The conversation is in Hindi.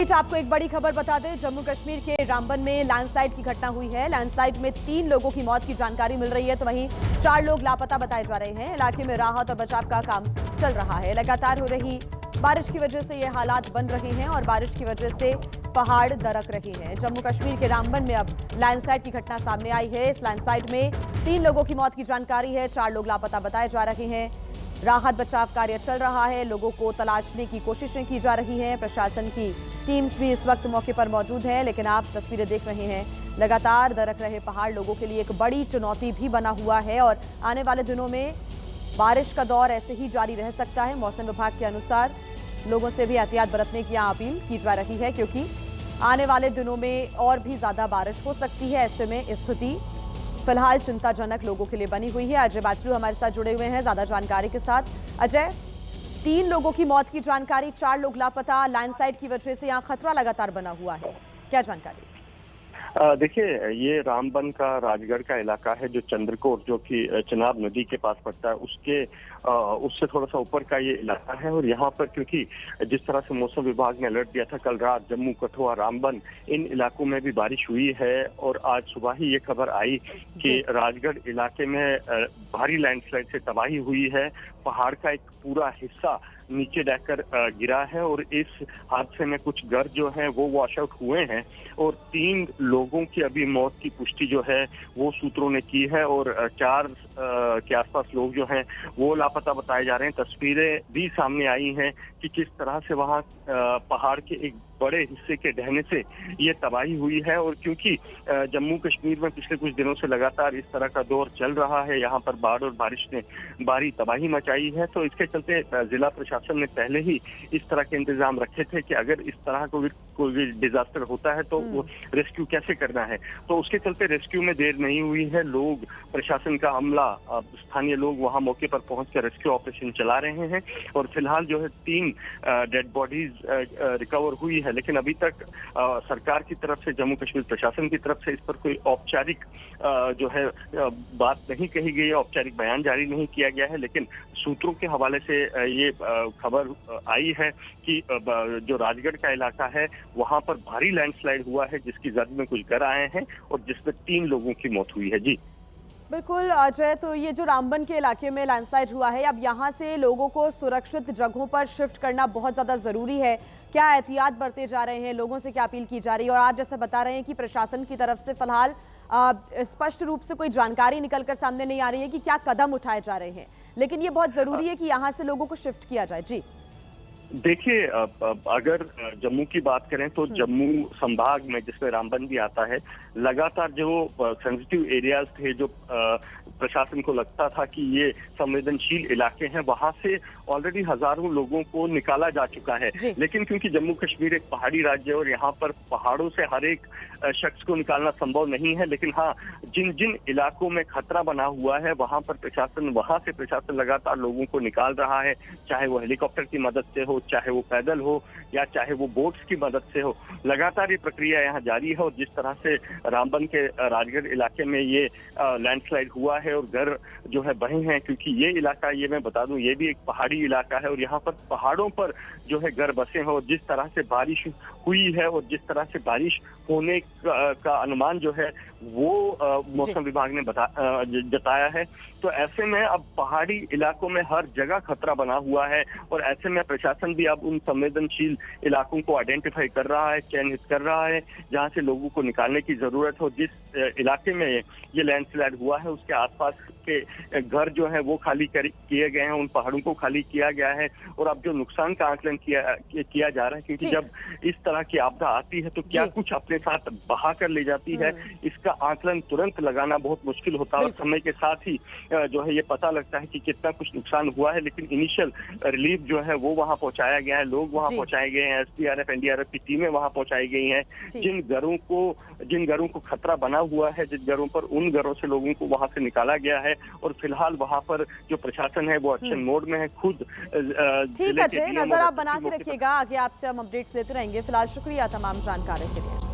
आपको एक बड़ी खबर बता दें, जम्मू कश्मीर के रामबन में लैंडस्लाइड की घटना हुई है। लैंडस्लाइड में 3 लोगों की मौत की जानकारी मिल रही है, तो वहीं 4 लोग लापता बताए जा रहे हैं। इलाके में राहत और बचाव का काम चल रहा है। लगातार हो रही बारिश की वजह से ये हालात बन रहे हैं और बारिश की वजह से पहाड़ दरक रहे हैं। जम्मू कश्मीर के रामबन में अब लैंडस्लाइड की घटना सामने आई है। इस लैंडस्लाइड में 3 लोगों की मौत की जानकारी है, 4 लोग लापता बताए जा रहे हैं। राहत बचाव कार्य चल रहा है, लोगों को तलाशने की कोशिशें की जा रही हैं। प्रशासन की टीम्स भी इस वक्त मौके पर मौजूद है, लेकिन आप तस्वीरें देख रहे हैं, लगातार दरक रहे पहाड़ लोगों के लिए एक बड़ी चुनौती भी बना हुआ है और आने वाले दिनों में बारिश का दौर ऐसे ही जारी रह सकता है। मौसम विभाग के अनुसार लोगों से भी एहतियात बरतने की यहाँ अपील की जा रही है, क्योंकि आने वाले दिनों में और भी ज्यादा बारिश हो सकती है। ऐसे में स्थिति फिलहाल चिंताजनक लोगों के लिए बनी हुई है। अजय बाचलू हमारे साथ जुड़े हुए हैं ज्यादा जानकारी के साथ। अजय, 3 लोगों की मौत की जानकारी, 4 लोग लापता, लैंडस्लाइड की वजह से यहाँ खतरा लगातार बना हुआ है, क्या जानकारी? देखिए, ये रामबन का राजगढ़ का इलाका है, जो चंद्रकोट जो कि चिनाब नदी के पास पड़ता है, उससे थोड़ा सा ऊपर का ये इलाका है। और यहाँ पर क्योंकि जिस तरह से मौसम विभाग ने अलर्ट दिया था, कल रात जम्मू, कठुआ, रामबन इन इलाकों में भी बारिश हुई है। और आज सुबह ही ये खबर आई कि राजगढ़ इलाके में भारी लैंडस्लाइड से तबाही हुई है। पहाड़ का एक पूरा हिस्सा नीचे बहकर गिरा है और इस हादसे में कुछ घर जो हैं वो वॉश आउट हुए हैं और 3 लोगों की अभी मौत की पुष्टि जो है वो सूत्रों ने की है और 4 के आसपास लोग जो हैं वो लापता बताए जा रहे हैं। तस्वीरें भी सामने आई हैं कि किस तरह से वहाँ पहाड़ के एक बड़े हिस्से के ढहने से ये तबाही हुई है। और क्योंकि जम्मू कश्मीर में पिछले कुछ दिनों से लगातार इस तरह का दौर चल रहा है, यहाँ पर बाढ़ और बारिश ने भारी तबाही मचाई है, तो इसके चलते जिला प्रशासन ने पहले ही इस तरह के इंतजाम रखे थे कि अगर इस तरह कोई डिजास्टर होता है तो वो रेस्क्यू कैसे करना है। तो उसके चलते रेस्क्यू में देर नहीं हुई है। लोग, प्रशासन का अमला, स्थानीय लोग वहाँ मौके पर पहुंचकर रेस्क्यू ऑपरेशन चला रहे हैं और फिलहाल जो है 3 डेड बॉडीज रिकवर हुई है। लेकिन अभी तक सरकार की तरफ से, जम्मू कश्मीर प्रशासन की तरफ से इस पर कोई औपचारिक जो है बात नहीं कही गई है, औपचारिक बयान जारी नहीं किया गया है। लेकिन सूत्रों के हवाले से ये खबर आई है कि जो राजगढ़ का इलाका है वहां पर भारी लैंडस्लाइड हुआ है, जिसकी जद में कुछ घर आए हैं और जिसमें 3 लोगों की मौत हुई है। जी बिल्कुल अजय, तो ये जो रामबन के इलाके में लैंडस्लाइड हुआ है, अब यहाँ से लोगों को सुरक्षित जगहों पर शिफ्ट करना बहुत ज्यादा जरूरी है। क्या एहतियात बरते जा रहे हैं, लोगों से क्या अपील की जा रही है? और आप जैसे बता रहे हैं कि प्रशासन की तरफ से फिलहाल स्पष्ट रूप से कोई जानकारी निकलकर सामने नहीं आ रही है कि क्या कदम उठाए जा रहे हैं, लेकिन ये बहुत जरूरी है कि यहाँ से लोगों को शिफ्ट किया जाए। जी देखिए, अगर जम्मू की बात करें तो जम्मू संभाग में, जिसमें रामबन भी आता है, लगातार जो सेंसिटिव एरियाज थे, जो प्रशासन को लगता था कि ये संवेदनशील इलाके हैं, वहां से ऑलरेडी हजारों लोगों को निकाला जा चुका है। लेकिन क्योंकि जम्मू कश्मीर एक पहाड़ी राज्य है और यहाँ पर पहाड़ों से हर एक शख्स को निकालना संभव नहीं है, लेकिन हाँ, जिन जिन इलाकों में खतरा बना हुआ है वहां से प्रशासन लगातार लोगों को निकाल रहा है, चाहे वो हेलीकॉप्टर की मदद से हो, चाहे वो पैदल हो, या चाहे वो बोट्स की मदद से हो। लगातार ये प्रक्रिया यहाँ जारी है। और जिस तरह से रामबन के राजगढ़ इलाके में ये लैंडस्लाइड हुआ है और घर जो है बहे हैं, क्योंकि ये इलाका, ये मैं बता दूं, ये भी एक पहाड़ी इलाका है और यहाँ पर पहाड़ों पर जो है घर बसे हैं। और जिस तरह से बारिश हुई है और जिस तरह से बारिश होने का अनुमान जो है वो मौसम विभाग ने जताया है, तो ऐसे में अब पहाड़ी इलाकों में हर जगह खतरा बना हुआ है। और ऐसे में प्रशासन भी अब उन संवेदनशील इलाकों को आइडेंटिफाई कर रहा है, चयनित कर रहा है, जहां से लोगों को निकालने की जरूरत हो। जिस इलाके में ये लैंडस्लाइड हुआ है उसके आसपास के घर जो है वो खाली किए गए हैं, उन पहाड़ों को खाली किया गया है। और अब जो नुकसान का आकलन किया जा रहा है, क्योंकि जब इस तरह की आपदा आती है तो क्या कुछ अपने साथ बहा कर ले जाती है, इसका आकलन तुरंत लगाना बहुत मुश्किल होता है। और समय के साथ ही जो है ये पता लगता है कि कितना कुछ नुकसान हुआ है। लेकिन इनिशियल रिलीफ जो है वो वहां पहुंचाया गया है, लोग वहां पहुंचाए गए हैं, एसडीआरएफ, एनडीआरएफ की टीमें वहां पहुंचाई गई हैं। जिन घरों को खतरा बना हुआ है, जिन घरों पर, उन घरों से लोगों को वहां से निकाला गया है। और फिलहाल वहां पर जो प्रशासन है वो एक्शन मोड में है। खुद ठीक है, नजर आप बना के रखिएगा, आगे आपसे हम अपडेट्स लेते रहेंगे। फिलहाल शुक्रिया तमाम जानकारी के लिए।